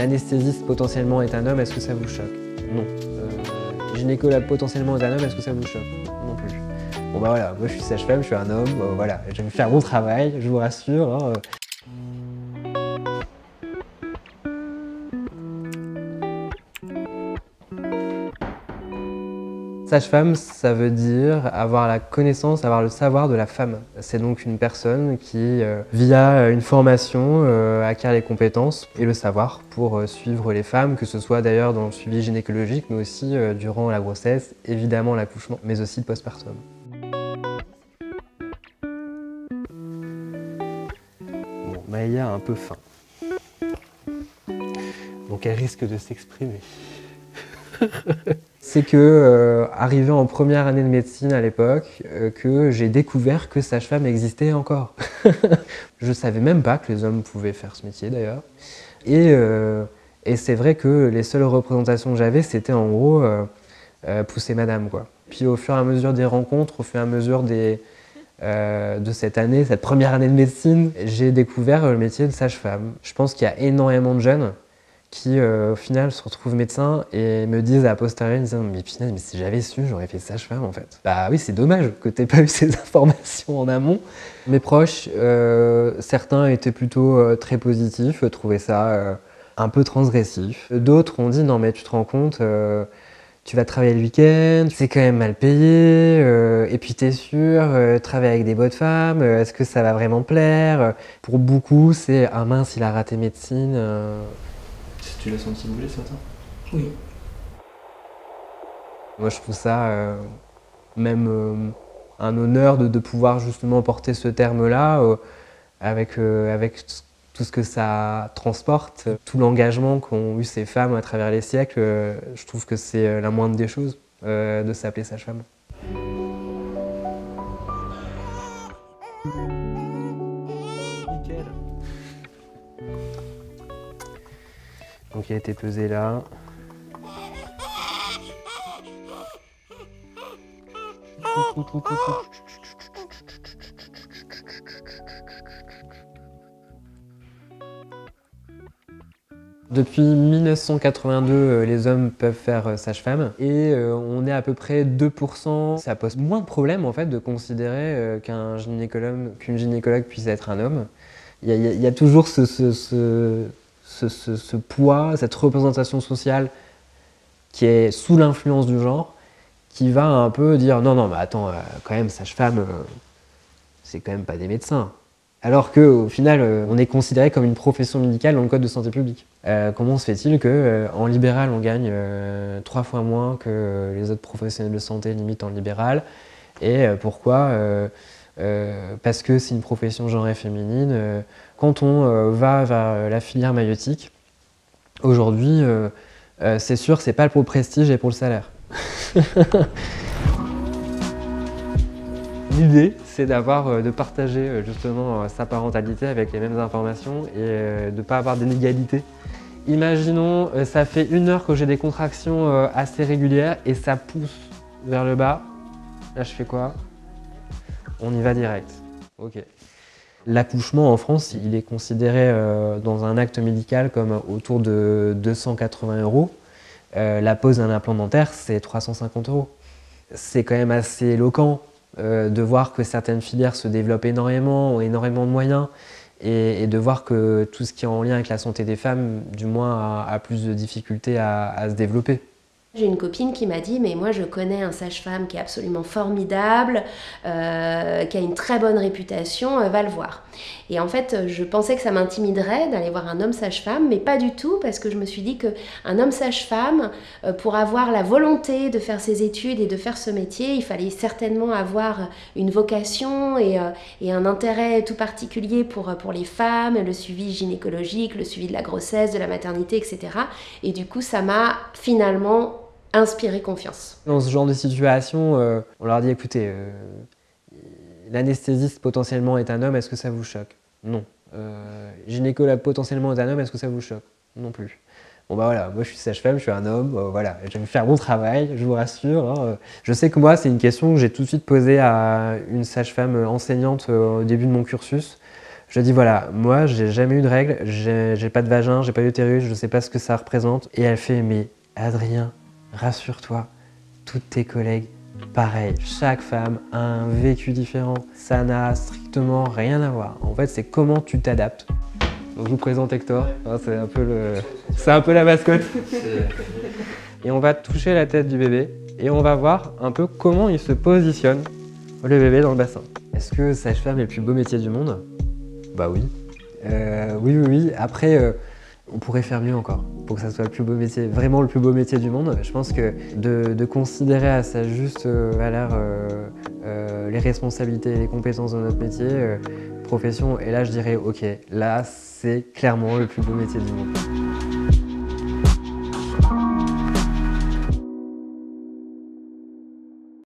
L'anesthésiste potentiellement est un homme, est-ce que ça vous choque? Non. Gynécologue potentiellement est un homme, est-ce que ça vous choque? Non plus. Bon bah voilà, moi je suis sage-femme, je suis un homme, voilà, je vais faire mon travail, je vous rassure. Hein. Sage-femme, ça veut dire avoir la connaissance, avoir le savoir de la femme. C'est donc une personne qui, via une formation, acquiert les compétences et le savoir pour suivre les femmes, que ce soit d'ailleurs dans le suivi gynécologique, mais aussi durant la grossesse, évidemment l'accouchement, mais aussi le postpartum. Bon, Maïa a un peu faim. Donc elle risque de s'exprimer. C'est que, arrivé en première année de médecine à l'époque, que j'ai découvert que sage-femme existait encore. Je savais même pas que les hommes pouvaient faire ce métier d'ailleurs. Et c'est vrai que les seules représentations que j'avais, c'était en gros pousser madame, quoi. Puis au fur et à mesure des rencontres, au fur et à mesure de cette année, cette première année de médecine, j'ai découvert le métier de sage-femme. Je pense qu'il y a énormément de jeunes qui au final se retrouvent médecins et me disent à posteriori, mais punaise, mais si j'avais su, j'aurais fait sage-femme en fait. Bah oui, c'est dommage que t'aies pas eu ces informations en amont. Mes proches, certains étaient plutôt très positifs, trouvaient ça un peu transgressif. D'autres ont dit, non mais tu te rends compte, tu vas travailler le week-end, c'est quand même mal payé, et puis t'es sûr, travailler avec des bonnes femmes, est-ce que ça va vraiment plaire? Pour beaucoup, c'est « Ah mince, il a raté médecine ». Tu l'as senti bouger ce matin? Oui. Moi je trouve ça même un honneur de pouvoir justement porter ce terme-là avec tout ce que ça transporte, tout l'engagement qu'ont eu ces femmes à travers les siècles. Je trouve que c'est la moindre des choses de s'appeler sage-femme. Nickel. Donc il a été pesé là. Depuis 1982, les hommes peuvent faire sage-femme et on est à peu près 2%. Ça pose moins de problèmes en fait de considérer qu'une gynécologue puisse être un homme. Il y a toujours ce poids, cette représentation sociale qui est sous l'influence du genre, qui va un peu dire non, mais attends, quand même, sage-femme, c'est quand même pas des médecins. Alors qu'au final, on est considéré comme une profession médicale dans le code de santé publique. Comment se fait-il qu'en libéral, on gagne 3 fois moins que les autres professionnels de santé limite en libéral? Et pourquoi? Parce que c'est une profession genrée féminine. Quand on va vers la filière maïeutique, aujourd'hui, c'est sûr, c'est pas pour le prestige et pour le salaire. L'idée, c'est de partager justement sa parentalité avec les mêmes informations et de ne pas avoir d'inégalité. Imaginons, ça fait 1 heure que j'ai des contractions assez régulières et ça pousse vers le bas. Là, je fais quoi? On y va direct. Ok. L'accouchement en France, il est considéré dans un acte médical comme autour de 280 €. La pose d'un implant dentaire, c'est 350 €. C'est quand même assez éloquent de voir que certaines filières se développent énormément, ont énormément de moyens, et de voir que tout ce qui est en lien avec la santé des femmes, du moins, a plus de difficultés à se développer. J'ai une copine qui m'a dit « mais moi je connais un sage-femme qui est absolument formidable, qui a une très bonne réputation, va le voir ». Et en fait, je pensais que ça m'intimiderait d'aller voir un homme sage-femme, mais pas du tout, parce que je me suis dit qu'un homme sage-femme, pour avoir la volonté de faire ses études et de faire ce métier, il fallait certainement avoir une vocation et un intérêt tout particulier pour les femmes, le suivi gynécologique, le suivi de la grossesse, de la maternité, etc. Et du coup, ça m'a finalement inspirer confiance. Dans ce genre de situation, on leur dit écoutez, l'anesthésiste potentiellement est un homme, est-ce que ça vous choque? Non. Gynécologue potentiellement est un homme, est-ce que ça vous choque? Non plus. Bon bah voilà, moi je suis sage-femme, je suis un homme, voilà, je vais faire mon travail, je vous rassure. Hein. Je sais que moi c'est une question que j'ai tout de suite posée à une sage-femme enseignante au début de mon cursus. Je lui ai dit voilà, moi j'ai jamais eu de règles, j'ai pas de vagin, j'ai pas d'utérus, je sais pas ce que ça représente. Et elle fait mais Adrien, rassure-toi, toutes tes collègues, pareil, chaque femme a un vécu différent, ça n'a strictement rien à voir. En fait c'est comment tu t'adaptes. Donc je vous présente Hector, c'est un peu la mascotte. Et on va toucher la tête du bébé et on va voir un peu comment il se positionne, le bébé dans le bassin. Est-ce que sage-femme est le plus beau métier du monde? Bah oui. Oui. Après, on pourrait faire mieux encore pour que ça soit le plus beau métier, vraiment le plus beau métier du monde. Je pense que de considérer à sa juste valeur les responsabilités et les compétences de notre métier, profession, et là je dirais ok, là c'est clairement le plus beau métier du monde.